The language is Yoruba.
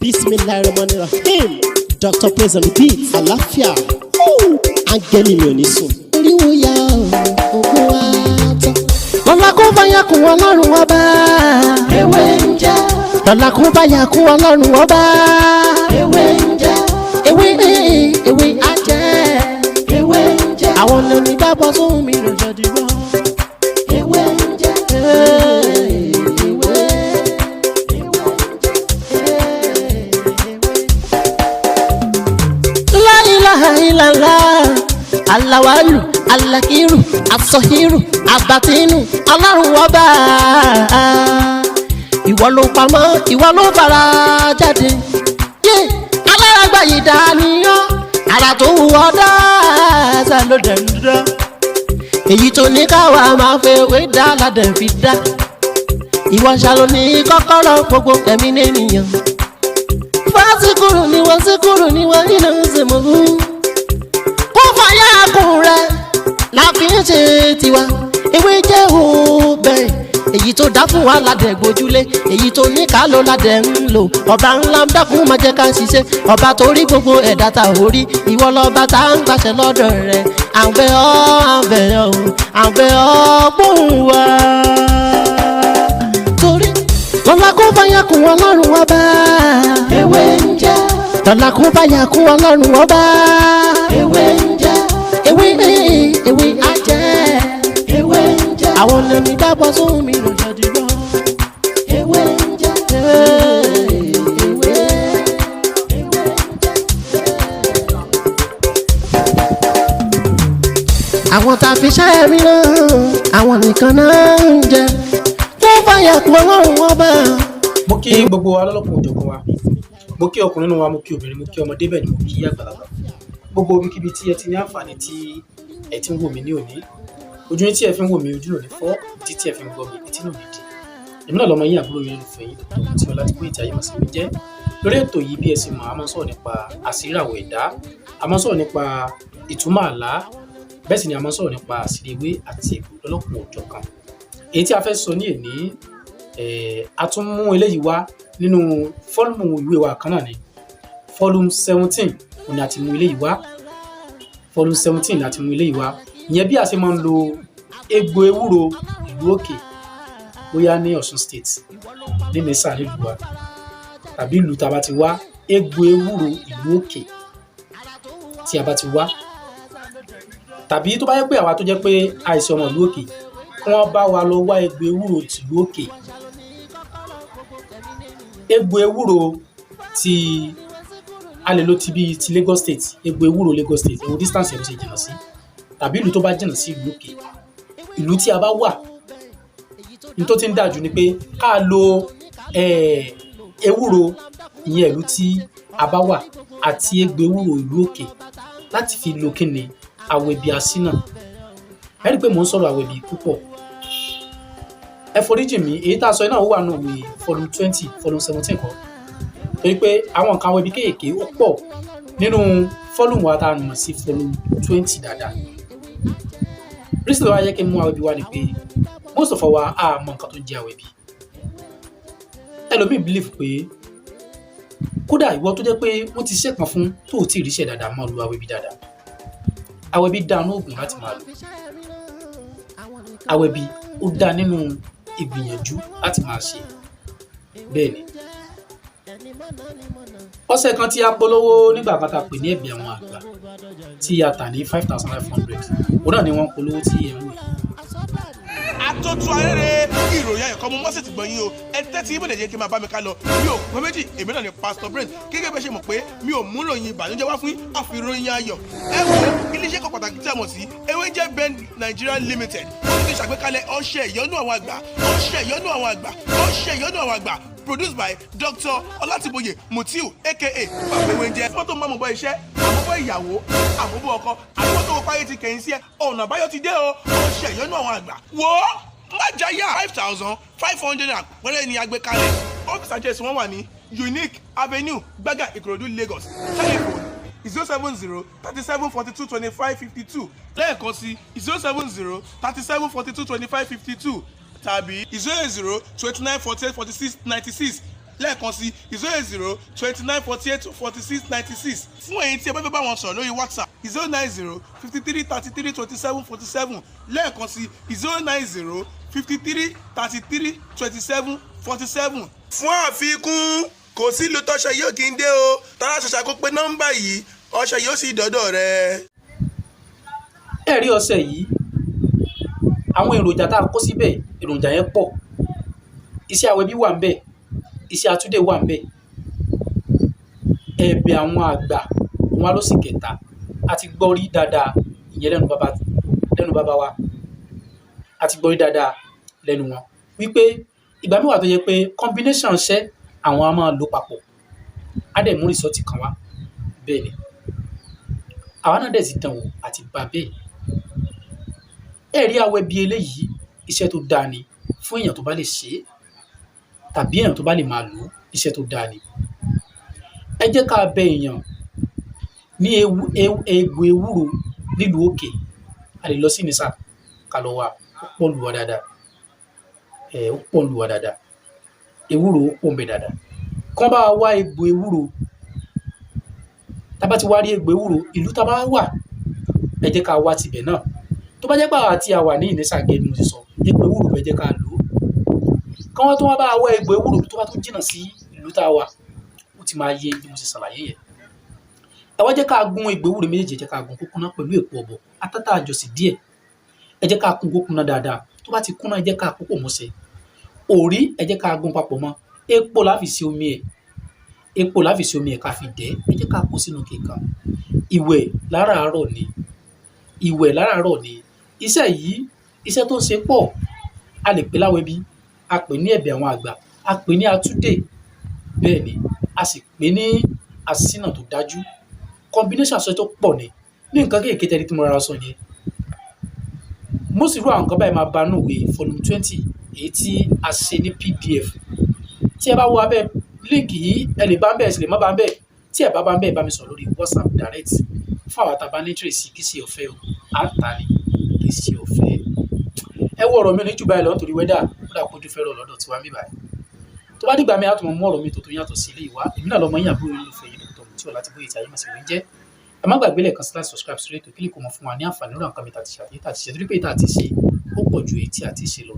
Bismillahirrahmanirrahim. Dr. Praise on the beat. Àlàáfíà. Áńgẹ́lì mi ò ní sùn. Oríwo ya ogun wa tán. Lọ́la kó bá yà kún Ọlọ́run ọba. Ewé ń jẹ́. Lọ́la kó bá yà kún Ọlọ́run ọba. Ewé ń jẹ́. Ewé á jẹ́. Ewé ń jẹ́. Àwọn ọ̀nà ìgbàgbọ́ sóhun mi lọ́jọ́ dìbò. Ewé ń jẹ́. Ilala alawalu alakiru asohiru abatinu Ọlọ́run ọba ìwọ ló pamọ́ ìwọ ló fara jáde aláràgbà yìí dàníyàn ara tó wù ọ́ dáadáa ló dẹ̀ ń dá èyí tó ní káwa máa fẹ́ wé dá ládẹ̀ fi dá ìwọ ṣàlò ní kọ́kọ́rọ́ gbogbo ẹ̀mí nìyẹn fásikúrò ni wọ́n síkúrò ni wọ́n nínú ìsìnkú. Fàyà kùn rẹ̀ la fi ń ṣe tiwa ewé jẹ́ òbẹ̀ èyí tó dá fún wa ládẹ̀ gbójúlé èyí tó ní ká ló ládẹ̀ ń lò ọba ńlá ń dákun máa jẹ́ ká ṣiṣẹ́ ọba tó rí gbogbo ẹ̀dá ta ò rí ìwọ lọ́ba tá ń gbàṣẹ lọ́dọ̀ rẹ̀ àbẹ̀ ọ́ gbóhùn wa. Torí lọ́la kó fàyà kùn Ọlọ́run ọba ewé ń jẹ́ lọ́la kó fàyà kùn Ọlọ́run ọba ewé ń jẹ́. Ewé á jẹ́. Ewé ń jẹ́. Àwọn ọ̀nà mi dábọ̀ sóhun mi lọ́jọ́ dìbò. Ewé ń jẹ́. Ewé. Àwọn tá a fi ṣẹ́ mi náà àwọn nìkan náà ń jẹ wọ́n fàyà kún Ọlọ́run ọba. Mo kí gbogbo wa lọ́lọ́kùn òjọ̀kan wa mo kí ọkùnrin nínú wa mo kí obìnrin mo kí ọmọdé bẹ́ẹ̀ ni mo kí àgbàlagbà gbogbo ibikíbi tí ẹ ti ní àǹfààní tí ẹ ti ń wò mí ní òní ojú yín tí ẹ fi ń wò mí ojú náà ní fọ́ etí tí ẹ fi ń gbọ́ mi etí náà ní di èmi náà lọmọ yín àbúrò yín olùfẹ́ yín tí ọlá ti kó ìjà yìí mọ̀ sí mi jẹ́ lórí ètò yìí bí ẹ sì mọ̀ a máa ń sọ̀rọ̀ nípa àṣírí àwọ̀ ẹ̀dá a máa ń sọ̀rọ̀ nípa ìtumọ̀ àlá bẹ́ẹ̀ sì ni a máa ń sọ̀rọ̀ nípa àṣírí ewé àti egbò lọ́lọ́kùn òjọ̀kan èyí tí a fẹ́ sọ ní èní a tún mú eléyìí wá nínú fọ́lùmù ìwé wa kan náà ni volume 17 òní àti mú eléyìí wá volume 17 láti mú eléyìí wá ìyẹn bí a ṣe máa ń lo egbò ewúro ìlú òkè bóyá ní Ọ̀ṣun state ní mẹ́sà nílùú wa tàbí ìlú tá a bá ti wá egbò ewúro ìlú òkè tí a bá ti wá tàbí tó bá yẹ pé àwa tó jẹ́ pé àìsàn ọmọ ìlú òkè wọ́n bá wa lọ wá egbò ewúro tìlú òkè egbò ewúro tí a lè lo ti Lagos state egbò ewúro Lagos state ewu distance ẹ̀ ló ṣe jìnnà sí tàbí ìlú tó bá jìnnà sí ìlú òkè ìlú tí a bá wà ní tó ti ń dájú ni pé ká lo ewúro ìyẹn ìlú tí a bá wà àti egbò ewúro ìlú òkè láti fi lo kíni Awebi Asina ẹ rí i pé mò ń sọ̀rọ̀ Awebi púpọ̀ ẹ foríjì mi èyí tá a sọ iná ó wà náà wí volume 20 volume 17 kan torí pé àwọn nǹkan Awebi kéèké ó pọ̀ nínú fọ́lùmù wa tá a mọ̀ sí volume 20 dáadáa rísìlẹ̀ wa yẹ kí n mú Awebi wá ni pé most of our a mọ nǹkan tó ń jẹ́ Awebi ẹlòmíì believe pé kódà ìwọ tó jẹ́ pé wọ́n ti ṣẹ̀kan fún tó ò tí ì ríṣẹ́ dáadáa máa lo Awebi dáadáa Awebi dá nínú oògùn láti máa lò Awebi ó dá nínú ìgbìyànjú láti máa ṣe bẹ́ẹ̀ ni ọṣẹ kan tí a polówó nígbà kan tá a pè ní ẹ̀bì àwọn àgbà tí a tà ní 5,500 òun náà ni wọ́n polówó tí ẹ̀ ń wò. Àtọ́tù arére ìròyìn ayọ̀ kan mo mọ́sẹ̀ ti gbọ̀n yín o ẹ tẹ́tí ibùdó jẹ́ kí n máa bá mi ká lọ mi ò pẹ́ méjì èmi náà ni Pastor Brain gẹ́gẹ́ bẹ́ẹ̀ ṣe mọ̀ pé mi ò mú ròyìn ìbànújẹ́ wá fún yín àfi ìròyìn ayọ̀ ẹ wò iléeṣẹ́ kan pàtàkì tí a mọ̀ sí Ewéjẹ́ Bend Nigeria Limited wọ́n ti ṣàgbékalẹ̀ ọṣẹ ìyọ́nú àwọn àgbà ọṣẹ ìyọ́nú àwọn àgbà ọṣẹ ìyọ́nú àwọn àgbà produced by Dr. Olatiboye Mutiu aka Ewéjẹ́ mọ́tò mọ́ mọ́ iṣẹ́ àmọ́bọ̀ ìyàwó àmọ́bọ̀ ọkọ àmọ́tò páyé ti kẹ̀yìn sí ẹ ọ̀nà àbáyọ ti dé o ọṣẹ ìyọ́nú àwọn àgbà wò ó májàyà 5,500 pẹ́rẹ́ ni agbékalẹ̀ ọ́fíìsì àjẹsí wọn wà ní Unique Avenue Gbága Ìkòròdú Lagos telephone 070-3742-2552 lẹ́ẹ̀kan sí 070-3742-2552 tàbí 080-2948-46-96 lẹ́ẹ̀kan sí 08029484696 fún ẹ̀yin tí ẹ bá fẹ́ bá wọn sọ̀rọ̀ lórí WhatsApp 09053332747 lẹ́ẹ̀kan sí 09053332747. fún àfikún kò sí ìlú tọ́ṣọ yóò kí n dé o tọ́lá ṣọṣà kó pé nọ́mbà yìí ọṣẹ yóò sì dọ́dọ̀ rẹ. ẹ̀rí ọṣẹ yìí àwọn èròjà tá a kó síbẹ̀ èròjà yẹn pọ̀, iṣẹ́ Awebi wà ń bẹ̀, iṣẹ́ Atúndé wà ń bẹ̀, ẹ̀bẹ̀ àwọn àgbà wọn ló sì kẹta àti gbọ́rí dáadáa ìyẹn lẹ́nu bàbá wa àti gbọ́rí dáadáa lẹ́nu wọn wípé ìgbà mẹ́wàá tó yẹ pé combination ṣẹ́ àwọn a máa lò papọ̀ á dẹ̀ mú rìsọ́ọ̀tì kan wá bẹ́ẹ̀ ni àwa náà dẹ̀ sì dánwò àti bá bẹ́ẹ̀. ẹ̀rí Awebi eléyìí iṣẹ́ tó dáa ni fún èèyàn tó bá lè ṣe é tàbí èèyàn tó bá lè máa lò ó iṣẹ́ tó dáa ni. ẹ jẹ́ ká bẹ èèyàn ní egbò ewúro nílùú òkè a lè lọ sí nìsà ká lọ wá ó pọ̀ lù wá dáadáa ewúro ó pọ̀ ń bẹ dáadáa kán bá wá egbò ewúro tá bá ti wá rí egbò ewúro ìlú tá bá wà ẹ jẹ́ ká wá tibẹ̀ náà tó bá jẹ́ pé àwa tí a wà ní ìnísà gẹ́gẹ́ mo ti sọ egbò ewúro bẹ́ẹ̀ jẹ́ ká lò ó kán wá tó wá bá wá egbò ewúro tó bá tó jìnnà sí ìlú tá a wà ó ti máa yé bí mo ti ṣàlàyé yẹn. ẹ wá jẹ́ ká gún egbò ewúro méjèèjì ẹ jẹ́ ká gún kó kúnná pẹ̀lú èpo ọ̀bọ̀ atátà àjọsìn díẹ̀ ẹ jẹ́ ká kún kó kúnná dáadáa tó bá ti kúnná ẹ jẹ́ ká kókò mọ́sẹ̀ òrí ẹ jẹ́ ká gún papọ̀ mọ́ epo láfi sí omi ẹ̀ ká fi dẹ̀ ẹ jẹ́ ká kó sínú kíkan ìwẹ̀ láràárọ̀ ni iṣẹ́ yìí iṣẹ́ tó ń ṣe pọ̀ a lè pè l'Awebi a pè ní ẹ̀bẹ̀ àwọn àgbà a pè ní Atúndé bẹ́ẹ̀ ni a sì pè ní Asina tó dájú combination aṣọ tó pọ̀ ni ní nǹkan kéèké tẹ́lẹ̀ tí mo rárá sọ yẹn mo sì rú àwọn nǹkan báyìí máa bá nù wé volume 20 èyí tí a ṣe ní PDF tí ẹ bá wo abẹ́ líǹkì yìí ẹ lè bá ń bẹ̀ ẹ sì lè má bá ń bẹ̀ tí ẹ bá bá ń bẹ̀ ẹ bá mi sọ lórí WhatsApp direct fún àwọn àtàbá ní tírèsì kì í ṣe ọ̀fẹ́ o à ń ta ni kì í ṣe ọ̀fẹ́ ẹ wo ọ̀rọ̀ mi ní jù báyìí lọ nítorí wẹ́dà ó dà kójú fẹ́ rọ lọ́dọ̀ tiwa mi báyìí tó bá dìgbà mi á tún mọ ọ̀rọ̀ mi tó yàtọ̀ sí ilé ìwà èmi náà lọmọ yín àbúrò yín lófẹ́ yín dr tí ọ̀la ti bóyá ìtàyé màsí wọ́n jẹ́ ẹ má gbàgbé lẹ́ẹ̀kan sí láti subscribe sórí ètò kílíkù mọ́ fún wa ní àǹfààní lórí àwọn kan mi tàti ṣe torí pé ìta àti ṣe ó pọ̀ ju èyí tí a ti ṣe lọ